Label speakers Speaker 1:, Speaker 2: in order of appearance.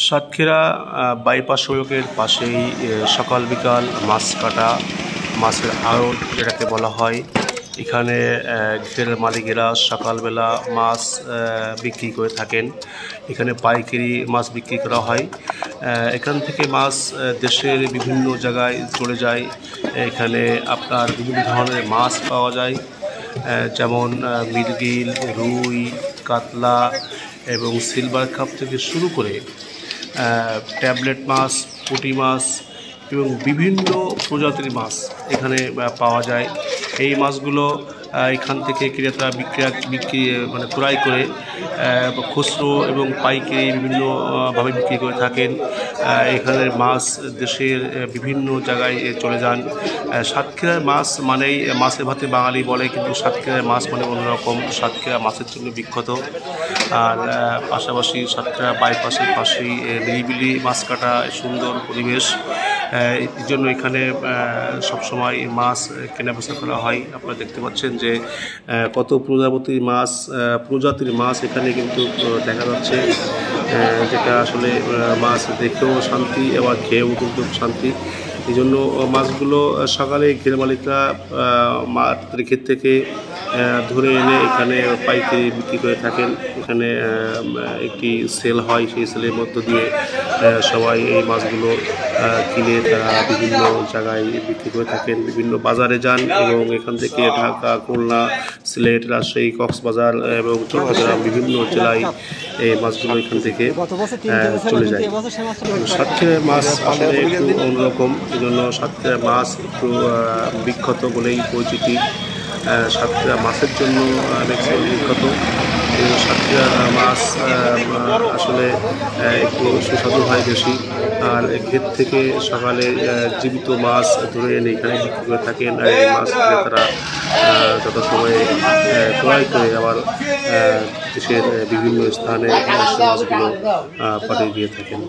Speaker 1: Satkhira bypass সড়কের পাশেই সকাল বিকাল মাছ কাটা, মাছের আড়ত যেটাকে বলা হয়। এখানে ঘেরের মালিকেরা সকালবেলা মাছ বিক্রি করে থাকেন। এখানে পাইকারি মাছ বিক্রি করা হয়। এখান থেকে মাছ দেশের বিভিন্ন জায়গায় চলে যায়। এখানে আপনার বিভিন্ন ধরনের মাছ পাওয়া যায়, যেমন মৃগেল, রুই, কাতলা এবং সিলভার কাপ থেকে শুরু করে ট্যাবলেট মাছ, পুঁটি মাছ এবং বিভিন্ন প্রজাতির মাছ এখানে পাওয়া যায়। এই মাছগুলো এখান থেকে ক্রেতা ক্রয় করে খুচরো এবং পাইকারি বিভিন্নভাবে বিক্রি করে থাকেন। এখানের মাছ দেশের বিভিন্ন জায়গায় চলে যান। সাতক্ষীরার মাছ মানেই মাছের ভাতে বাঙালি বলে, কিন্তু সাতক্ষীরার মাছ মানে অন্যরকম। সাতক্ষীরা মাছের জন্য বিখ্যাত। আর পাশাপাশি সাতক্ষীরা বাইপাসের পাশেই নিরিবিলি মাছ কাটা সুন্দর পরিবেশ। এই জন্য এখানে সবসময় মাছ কেনাবেচা করা হয়। আপনারা দেখতে পাচ্ছেন যে কত প্রজাতির মাছ এখানে কিন্তু দেখা যাচ্ছে, যেটা আসলে মাছ দেখেও শান্তি, আবার খেয়েও কিন্তু শান্তি। এই জন্য মাছগুলো সকালে ঘের মালিকরা তাদের ক্ষেত থেকে ধরে এনে এখানে পাইকারি বিক্রি করে থাকেন। এখানে একটি সেল হয়, সেই সেলের মধ্য দিয়ে সবাই এই মাছগুলো কিনে তারা বিভিন্ন জায়গায় বিক্রি করে থাকেন। বিভিন্ন বাজারে যান এবং এখান থেকে ঢাকা, খুলনা, সিলেট, রাজশাহী, কক্সবাজার এবং চট্টগ্রাম বিভিন্ন জেলায় এই মাছগুলো এখান থেকে চলে যায়। সাতক্ষীরার মাছ আসলে একটু অন্যরকম, এই জন্য সাতক্ষীরার মাছ একটু বিখ্যাত বলেই পরিচিতি। সাতক্ষীরা মাছের জন্য ম্যাক্সিমাম বিখ্যাত। সাতক্ষীরা মাছ আসলে একটু সুস্বাদু হয় বেশি। আর ক্ষেত থেকে সকালে জীবিত মাছ ধরে এনে এখানে বিক্রি করে থাকেন। এই মাছ তারা যথাসময়ে ক্রয় করে আবার দেশের বিভিন্ন স্থানে মাছগুলো পাঠিয়ে দিয়ে থাকেন।